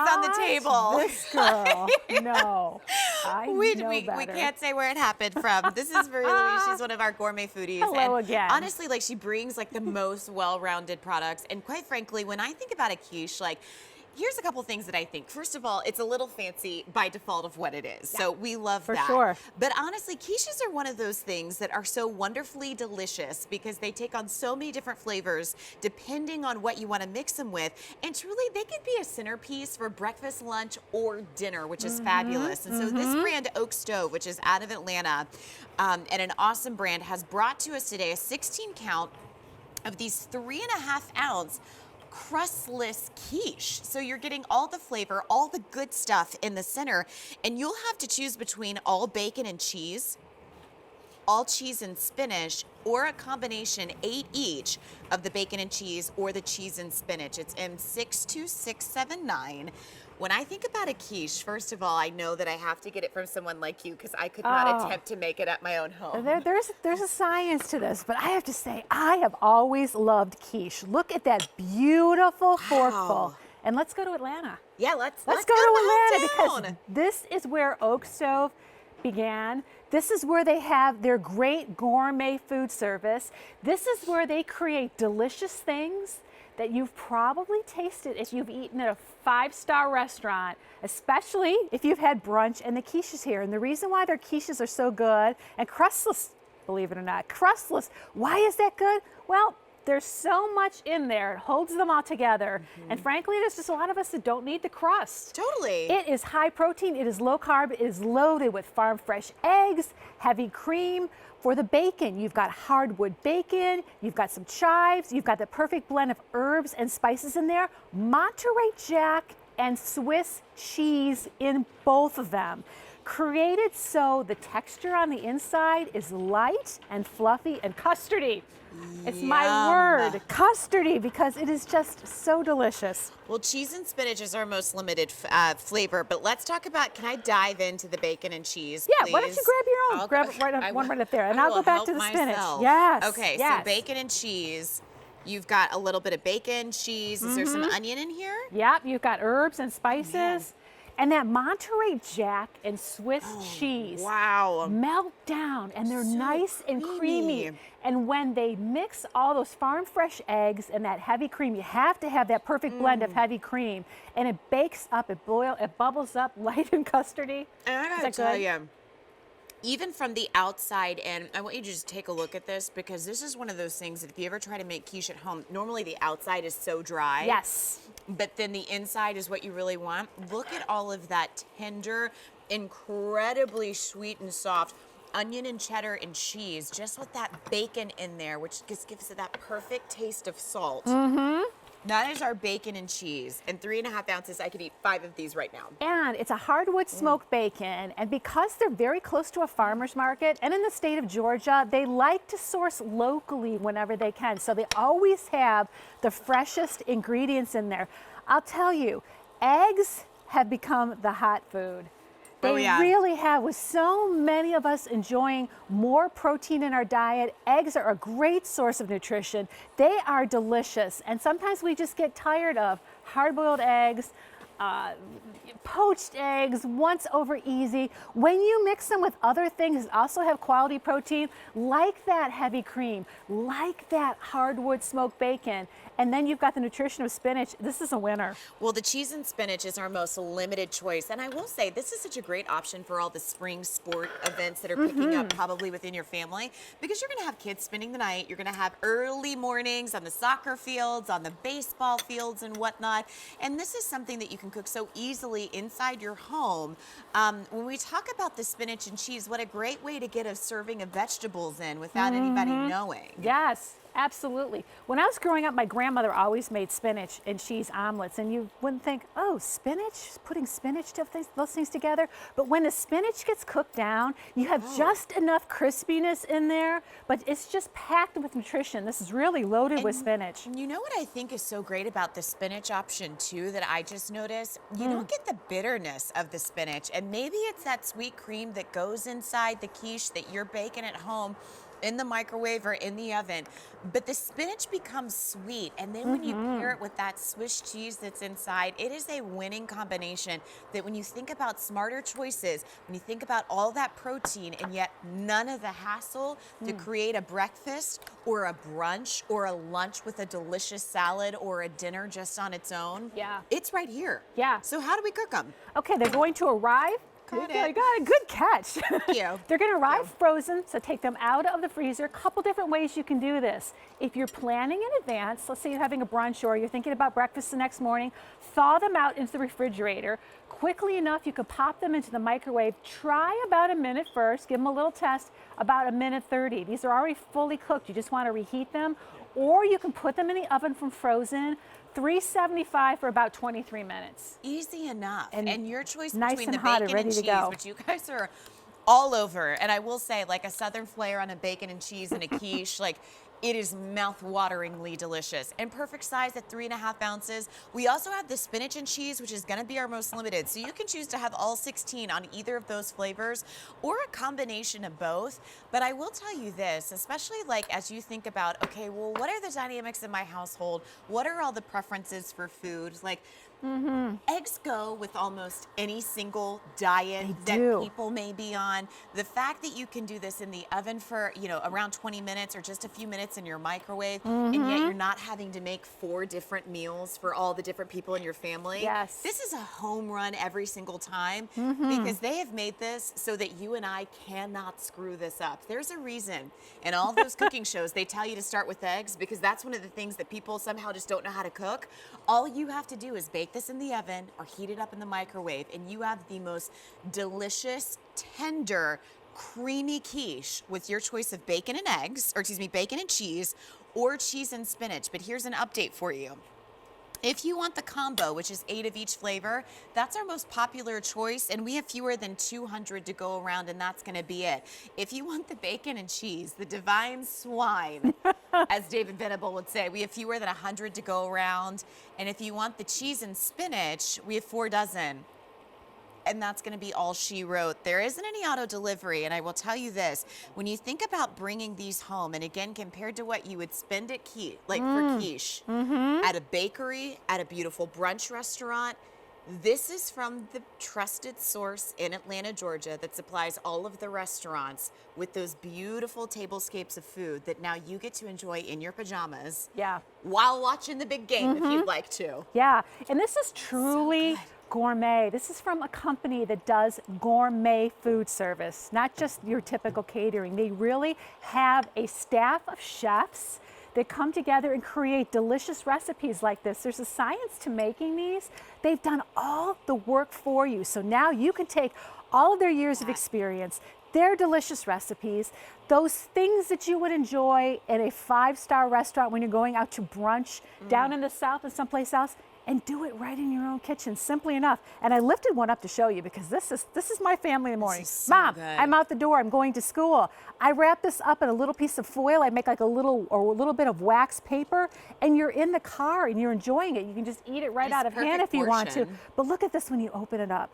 on the table. This girl. No, I know We better. can't say where it happened from. This is Marie Louise. She's one of our gourmet foodies. Hello and again. Honestly, like she brings like the most well-rounded products. And quite frankly, when I think about a quiche, like here's a couple things that I think. First of all, it's a little fancy by default of what it is. Yeah, so we love for that. Sure. But honestly, quiches are one of those things that are so wonderfully delicious because they take on so many different flavors depending on what you want to mix them with. And truly, they can be a centerpiece for breakfast, lunch, or dinner, which is fabulous. And so this brand, Oak Stove, which is out of Atlanta, and an awesome brand, has brought to us today a 16 count of these 3.5-ounce crustless quiche. So you're getting all the flavor, all the good stuff in the center, and you'll have to choose between all bacon and cheese, all cheese and spinach, or a combination 8 each of the bacon and cheese or the cheese and spinach. It's M62679. When I think about a quiche, first of all, I know that I have to get it from someone like you because I could not attempt to make it at my own home. There's a science to this, but I have to say, I have always loved quiche. Look at that beautiful forkful. And let's go to Atlanta. Yeah, let's go to Atlanta because this is where Oak Stove began. This is where they have their great gourmet food service. This is where they create delicious things that you've probably tasted if you've eaten at a 5-star restaurant, especially if you've had brunch and the quiches here. And the reason why their quiches are so good, and crustless, believe it or not, crustless, why is that good? Well, there's so much in there. It holds them all together. And frankly, there's just a lot of us that don't need the crust. Totally. It is high protein, it is low carb, it is loaded with farm fresh eggs, heavy cream. For the bacon, you've got hardwood bacon, you've got some chives, you've got the perfect blend of herbs and spices in there, Monterey Jack and Swiss cheese in both of them. Created so the texture on the inside is light and fluffy and custardy. It's my word, custardy, because it is just so delicious. Well, cheese and spinach is our most limited flavor, but let's talk about, can I dive into the bacon and cheese, Yeah, please? why don't you grab your own? Grab one right up there, and I'll go back to the spinach. Yes. Okay, yes. So bacon and cheese. You've got a little bit of bacon, cheese. Is there some onion in here? Yep, you've got herbs and spices. Man. And that Monterey Jack and Swiss cheese melt down, and they're so nice and creamy. And when they mix all those farm fresh eggs and that heavy cream, you have to have that perfect blend of heavy cream, and it bakes up, it bubbles up light and custardy. And I gotta tell you, even from the outside in, I want you to just take a look at this, because this is one of those things that if you ever try to make quiche at home, normally the outside is so dry. Yes. But then the inside is what you really want. Look at all of that tender, incredibly sweet and soft onion and cheddar and cheese, just with that bacon in there, which just gives it that perfect taste of salt. That is our bacon and cheese. And 3.5 ounces, I could eat 5 of these right now. And it's a hardwood smoked bacon. And because they're very close to a farmer's market, and in the state of Georgia, they like to source locally whenever they can. So they always have the freshest ingredients in there. I'll tell you, eggs have become the hot food. They really have, with so many of us enjoying more protein in our diet. Eggs are a great source of nutrition. They are delicious. And sometimes we just get tired of hard-boiled eggs, poached eggs, once over easy. When you mix them with other things that also have quality protein, like that heavy cream, like that hardwood smoked bacon, and then you've got the nutrition of spinach, this is a winner. Well, the cheese and spinach is our most limited choice. And I will say, this is such a great option for all the spring sport events that are picking up probably within your family, because you're gonna have kids spending the night, you're gonna have early mornings on the soccer fields, on the baseball fields and whatnot. And this is something that you can cook so easily inside your home. When we talk about the spinach and cheese, what a great way to get a serving of vegetables in without anybody knowing. Yes. Absolutely. When I was growing up, my grandmother always made spinach and cheese omelets, and you wouldn't think, oh, spinach, putting spinach, those things together. But when the spinach gets cooked down, you have just enough crispiness in there, but it's just packed with nutrition. This is really loaded with spinach. You know what I think is so great about the spinach option too, that I just noticed? You don't get the bitterness of the spinach, and maybe it's that sweet cream that goes inside the quiche that you're baking at home. in the microwave or in the oven, but the spinach becomes sweet. And then when you pair it with that Swiss cheese that's inside, it is a winning combination that when you think about smarter choices, when you think about all that protein and yet none of the hassle to create a breakfast or a brunch or a lunch with a delicious salad or a dinner just on its own, it's right here. Yeah. So how do we cook them? Okay, they're going to arrive. Got I it. got a good catch. Thank you. They're going to arrive frozen, so take them out of the freezer. A couple different ways you can do this. If you're planning in advance, let's say you're having a brunch or you're thinking about breakfast the next morning, thaw them out into the refrigerator. Quickly enough, you can pop them into the microwave. Try about a minute first. Give them a little test, about a minute 30. These are already fully cooked. You just want to reheat them. Or you can put them in the oven from frozen, 375 for about 23 minutes. Easy enough. And your choice nice between and the hot bacon and ready and to cheese, go. which you guys are all over. And I will say, like a Southern flair on a bacon and cheese and a quiche, like it is mouth-wateringly delicious and perfect size at 3.5 ounces. We also have the spinach and cheese, which is gonna be our most limited. So you can choose to have all 16 on either of those flavors or a combination of both. But I will tell you this, especially like as you think about, okay, well, what are the dynamics in my household? What are all the preferences for food? Like, eggs go with almost any single diet that people may be on. The fact that you can do this in the oven for, around 20 minutes or just a few minutes in your microwave, and yet you're not having to make 4 different meals for all the different people in your family. Yes. This is a home run every single time because they have made this so that you and I cannot screw this up. There's a reason in all those cooking shows they tell you to start with eggs because that's one of the things that people somehow just don't know how to cook. All you have to do is bake this in the oven or heat it up in the microwave and you have the most delicious, tender, creamy quiche with your choice of bacon and eggs, or excuse me, bacon and cheese or cheese and spinach. But here's an update for you. If you want the combo, which is 8 of each flavor, that's our most popular choice, and we have fewer than 200 to go around, and that's gonna be it. If you want the bacon and cheese, the divine swine, as David Venable would say, we have fewer than 100 to go around, and if you want the cheese and spinach, we have 4 dozen. And that's going to be all she wrote. There isn't any auto delivery. And I will tell you this, when you think about bringing these home, and again, compared to what you would spend at for quiche, at a bakery, at a beautiful brunch restaurant, this is from the trusted source in Atlanta, Georgia, that supplies all of the restaurants with those beautiful tablescapes of food that now you get to enjoy in your pajamas while watching the big game if you'd like to. Yeah, and this is truly gourmet. This is from a company that does gourmet food service, not just your typical catering. They really have a staff of chefs that come together and create delicious recipes like this. There's a science to making these. They've done all the work for you. So now you can take all of their years of experience, their delicious recipes, those things that you would enjoy in a 5-star restaurant when you're going out to brunch down in the South or someplace else, and do it right in your own kitchen, simply enough. And I lifted one up to show you because this is my family in the morning. So Mom, good. I'm out the door, I'm going to school. I wrap this up in a little piece of foil. I make like a little bit of wax paper, and you're in the car and you're enjoying it. You can just eat it right out of hand if you want to. But look at this when you open it up.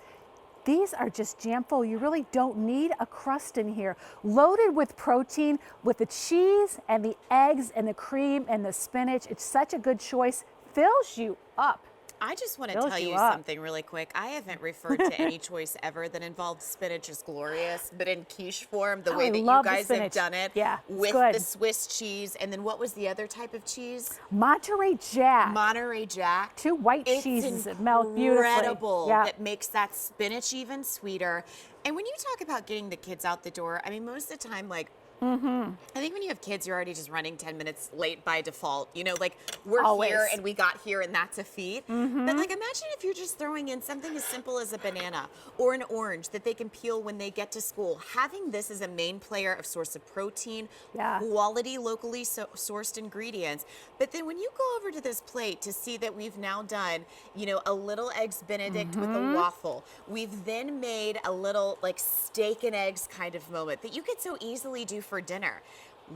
These are just jam full. You really don't need a crust in here. Loaded with protein, with the cheese and the eggs and the cream and the spinach. It's such a good choice. Fills you up. I just want to tell you something really quick. I haven't referred to any choice ever that involved spinach as glorious, but in quiche form, the way that you guys have done it, with the Swiss cheese, and then what was the other type of cheese? Monterey Jack. Monterey Jack. 2 white cheeses that melt beautifully. Incredible. That makes that spinach even sweeter. And when you talk about getting the kids out the door, I mean, most of the time, like, I think when you have kids, you're already just running 10 minutes late by default. You know, like we're here and we got here and that's a feat. But like imagine if you're just throwing in something as simple as a banana or an orange that they can peel when they get to school. Having this as a main player of source of protein, quality, locally sourced ingredients. But then when you go over to this plate to see that we've now done, a little eggs Benedict with a waffle. We've then made a little like steak and eggs kind of moment that you could so easily do for dinner.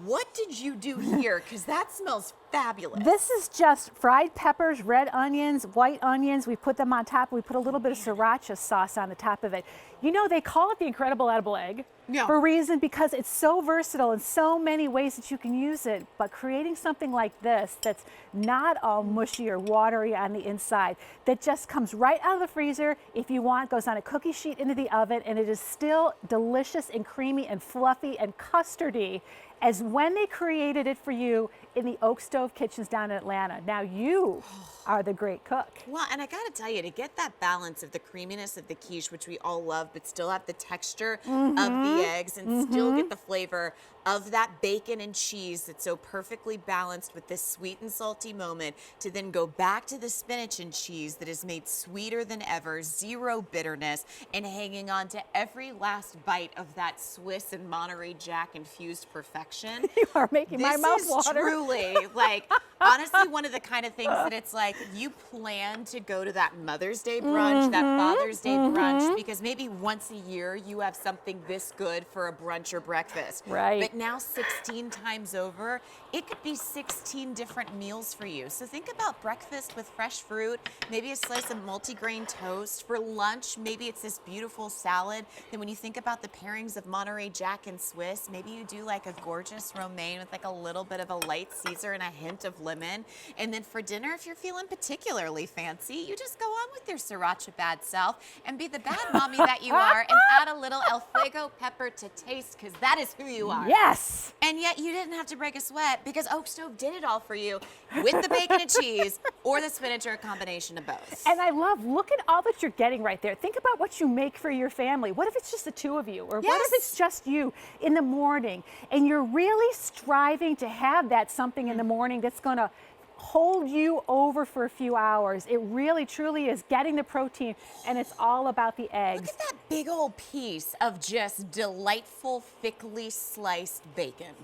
What did you do here? Because that smells fabulous. This is just fried peppers, red onions, white onions. We put them on top. We put a little bit of sriracha sauce on the top of it. They call it the incredible edible egg Yeah. for a reason, because it's so versatile in so many ways that you can use it. But creating something like this that's not all mushy or watery on the inside, that just comes right out of the freezer, if you want, goes on a cookie sheet into the oven, and it is still delicious and creamy and fluffy and custardy as when they created it for you in the Oak Stove kitchens down in Atlanta. Now you are the great cook. Well, and I gotta tell you, to get that balance of the creaminess of the quiche, which we all love, but still have the texture of the eggs and still get the flavor of that bacon and cheese that's so perfectly balanced with this sweet and salty moment, to then go back to the spinach and cheese that is made sweeter than ever, zero bitterness, and hanging on to every last bite of that Swiss and Monterey Jack infused perfection. You are making my mouth This is water. truly, like, honestly, one of the kind of things that it's like you plan to go to that Mother's Day brunch, that Father's Day brunch, because maybe once a year you have something this good for a brunch or breakfast. Right. But now 16 times over, it could be 16 different meals for you. So think about breakfast with fresh fruit, maybe a slice of multigrain toast. For lunch, maybe it's this beautiful salad. Then when you think about the pairings of Monterey Jack and Swiss, maybe you do like a gorgeous romaine with like a little bit of a light Caesar and a hint of lemon. And then for dinner, if you're feeling particularly fancy, you just go on with your sriracha bad self and be the bad mommy that you are and add a little El Fuego pepper to taste, because that is who you are. Yes. And yet you didn't have to break a sweat because Oak Stove did it all for you with the bacon and cheese or the spinach, or a combination of both. And I love, look at all that you're getting right there. Think about what you make for your family. What if it's just the two of you? Or what if it's just you in the morning and you're really striving to have that something in the morning that's going to hold you over for a few hours? It really, truly is getting the protein, and it's all about the eggs. Look at that big old piece of just delightful, thickly sliced bacon.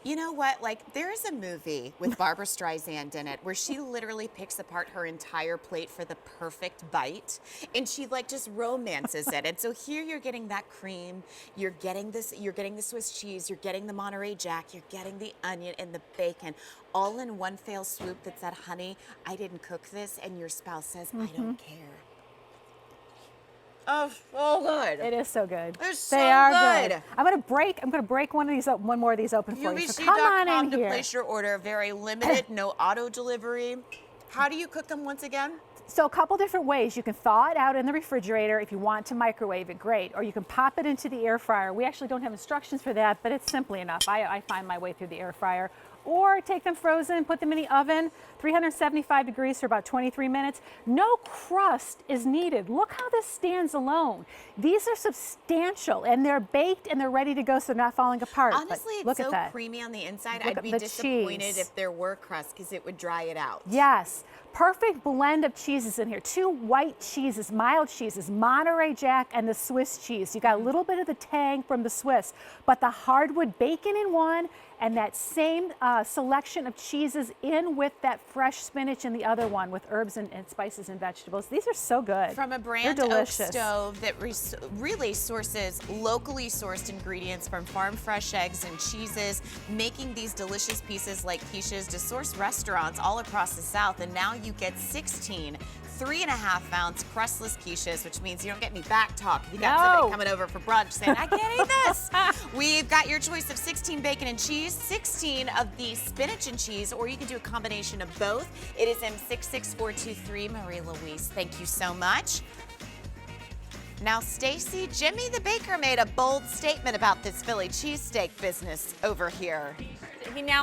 You know what? Like, there's a movie with Barbara Streisand in it where she literally picks apart her entire plate for the perfect bite, and she like just romances it. And so here you're getting that cream, you're getting this, you're getting the Swiss cheese, you're getting the Monterey Jack, you're getting the onion and the bacon, all in one fell swoop. That's that, honey, I didn't cook this, and your spouse says, I don't care. Oh, so good. It is so good. It's so they are good. I'm gonna break one of these up, one more of these open for you. So come on in QVC.com to here. place your order. Very limited, no auto delivery. How do you cook them once again? So a couple different ways. You can thaw it out in the refrigerator. If you want to microwave it, great. Or you can pop it into the air fryer. We actually don't have instructions for that, but it's simply enough. I find my way through the air fryer. Or take them frozen, put them in the oven, 375 degrees for about 23 minutes. No crust is needed. Look how this stands alone. These are substantial, and they're baked and they're ready to go, so they're not falling apart. Honestly, but look it's at so that. creamy on the inside. Look I'd at be the disappointed cheese. if there were crust, because it would dry it out. Yes, perfect blend of cheeses in here. 2 white cheeses, mild cheeses, Monterey Jack and the Swiss cheese. You got a little bit of the tang from the Swiss, but the hardwood bacon in one, and that same selection of cheeses in with that fresh spinach in the other one, with herbs and spices and vegetables. These are so good. From a brand, They're Oak delicious. Stove, that really sources locally sourced ingredients from farm fresh eggs and cheeses, making these delicious pieces like quiches to source restaurants all across the South. And now you get 16 3.5-ounce crustless quiches, which means you don't get any back talk. You got somebody coming over for brunch saying, I can't eat this. We've got your choice of 16 bacon and cheese, 16 of the spinach and cheese, or you can do a combination of both. It is M66423. Marie Louise, thank you so much. Now, Stacy, Jimmy the baker made a bold statement about this Philly cheesesteak business over here. He now